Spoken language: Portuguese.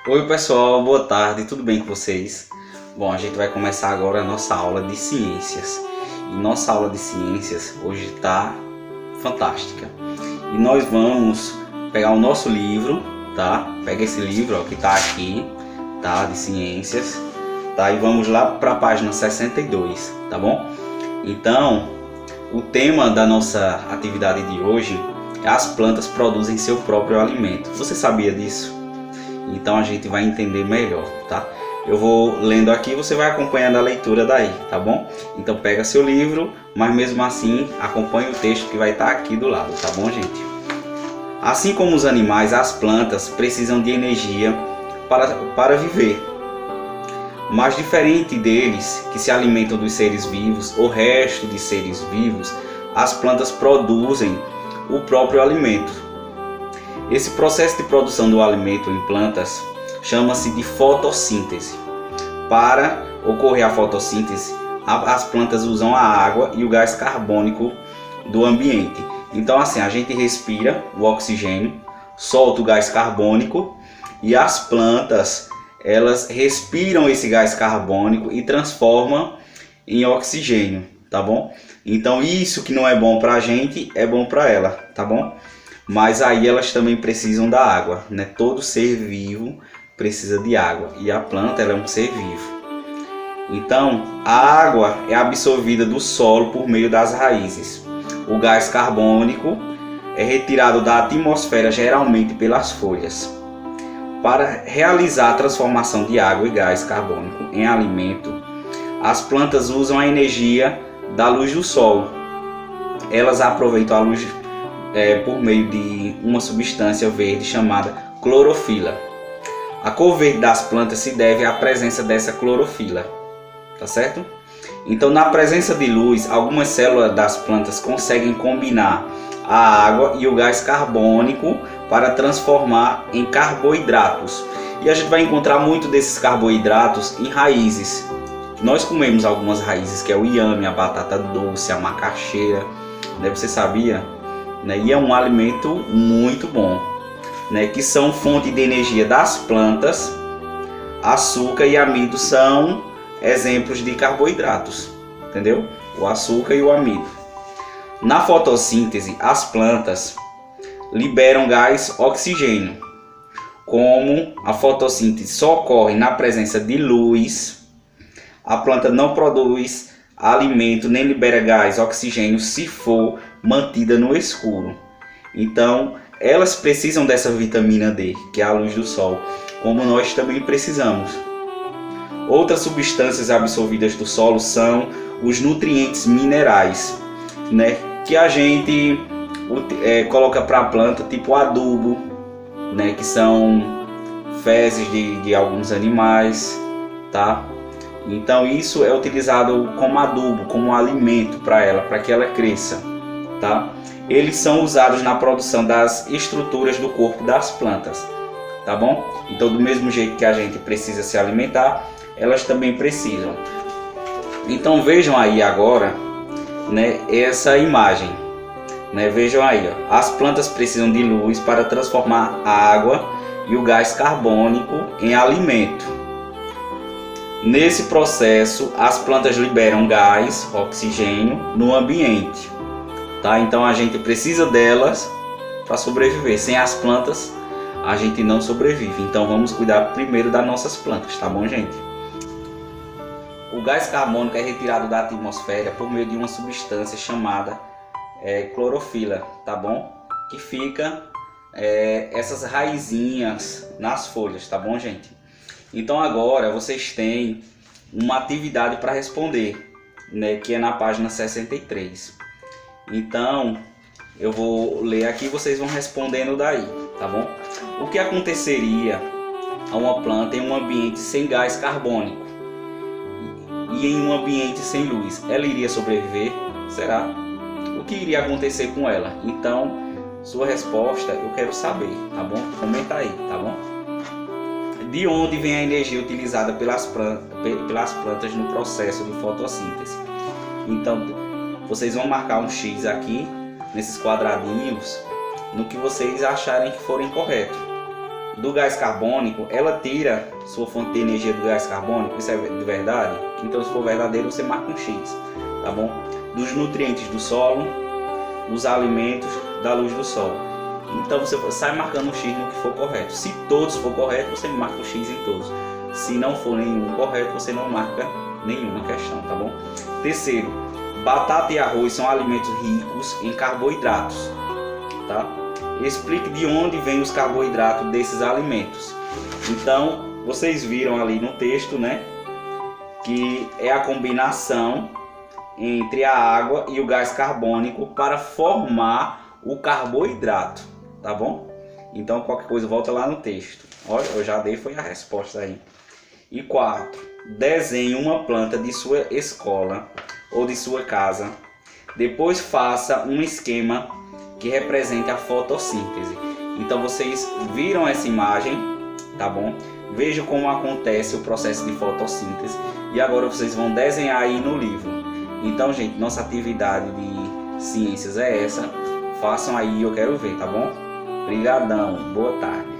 Oi pessoal, boa tarde, tudo bem com vocês? Bom, a gente vai começar agora a nossa aula de ciências. E nossa aula de ciências hoje está fantástica. E nós vamos pegar o nosso livro, tá? Pega esse livro ó, que está aqui, tá? De ciências, tá? E vamos lá para a página 62, tá bom? Então, o tema da nossa atividade de hoje é as plantas produzem seu próprio alimento. Você sabia disso? Então a gente vai entender melhor, tá? Eu vou lendo aqui, você vai acompanhando a leitura daí, tá bom? Então pega seu livro, mas mesmo assim acompanhe o texto que vai estar aqui do lado, tá bom, gente? Assim como os animais, as plantas precisam de energia para viver. Mas diferente deles, que se alimentam dos seres vivos, o resto de seres vivos, as plantas produzem o próprio alimento. Esse processo de produção do alimento em plantas chama-se de fotossíntese. Para ocorrer a fotossíntese, as plantas usam a água e o gás carbônico do ambiente. Então assim, a gente respira o oxigênio, solta o gás carbônico e as plantas elas respiram esse gás carbônico e transformam em oxigênio, tá bom? Então isso que não é bom para a gente é bom para ela, tá bom? Mas aí elas também precisam da água, né? Todo ser vivo precisa de água e a planta ela é um ser vivo. Então a água é absorvida do solo por meio das raízes. O gás carbônico é retirado da atmosfera geralmente pelas folhas. Para realizar a transformação de água e gás carbônico em alimento, as plantas usam a energia da luz do sol. Elas aproveitam a luz por meio de uma substância verde chamada clorofila. A cor verde das plantas se deve à presença dessa clorofila, tá certo? Então, na presença de luz, algumas células das plantas conseguem combinar a água e o gás carbônico para transformar em carboidratos. E a gente vai encontrar muito desses carboidratos em raízes. Nós comemos algumas raízes, que é o inhame, a batata doce, a macaxeira, né? Você sabia? E é um alimento muito bom, né? Que são fonte de energia das plantas. Açúcar e amido são exemplos de carboidratos, entendeu? O açúcar e o amido. Na fotossíntese, as plantas liberam gás oxigênio. Como a fotossíntese só ocorre na presença de luz, a planta não produz alimento nem libera gás oxigênio se for mantida no escuro. Então elas precisam dessa vitamina D, que é a luz do sol, como nós também precisamos. Outras substâncias absorvidas do solo são os nutrientes minerais, né, que a gente coloca para a planta, tipo adubo, né, que são fezes de alguns animais, tá? Então isso é utilizado como adubo, como alimento para ela, para que ela cresça, tá? Eles são usados na produção das estruturas do corpo das plantas, tá bom? Então do mesmo jeito que a gente precisa se alimentar, elas também precisam. Então vejam aí agora, né, essa imagem, né? Vejam aí, ó. As plantas precisam de luz para transformar a água e o gás carbônico em alimento. Nesse processo, as plantas liberam gás, oxigênio no ambiente, tá? Então a gente precisa delas para sobreviver. Sem as plantas, a gente não sobrevive. Então vamos cuidar primeiro das nossas plantas, tá bom, gente? O gás carbônico é retirado da atmosfera por meio de uma substância chamada clorofila, tá bom? Que fica essas raizinhas nas folhas, tá bom, gente? Então agora vocês têm uma atividade para responder, né, que é na página 63. Então eu vou ler aqui e vocês vão respondendo daí, tá bom? O que aconteceria a uma planta em um ambiente sem gás carbônico e em um ambiente sem luz? Ela iria sobreviver? Será? O que iria acontecer com ela? Então, sua resposta eu quero saber, tá bom? Comenta aí, tá bom? De onde vem a energia utilizada pelas plantas no processo de fotossíntese? Então, vocês vão marcar um X aqui, nesses quadradinhos, no que vocês acharem que forem correto, do gás carbônico, ela tira sua fonte de energia do gás carbônico. Isso é de verdade? Então, se for verdadeiro, você marca um X, tá bom? Dos nutrientes do solo, dos alimentos, da luz do sol. Então você sai marcando um X no que for correto. Se todos for correto, você marca um X em todos. Se não for nenhum correto, você não marca nenhuma questão, tá bom? Terceiro, batata e arroz são alimentos ricos em carboidratos, tá? Explique de onde vêm os carboidratos desses alimentos. Então, vocês viram ali no texto, né, que é a combinação entre a água e o gás carbônico para formar o carboidrato, tá bom? Então, qualquer coisa, volta lá no texto. Olha, eu já dei, foi a resposta aí. E 4. Desenhe uma planta de sua escola ou de sua casa. Depois faça um esquema que represente a fotossíntese. Então vocês viram essa imagem, tá bom? Vejam como acontece o processo de fotossíntese. E agora vocês vão desenhar aí no livro. Então, gente, nossa atividade de ciências é essa. Façam aí, eu quero ver, tá bom? Obrigadão, boa tarde.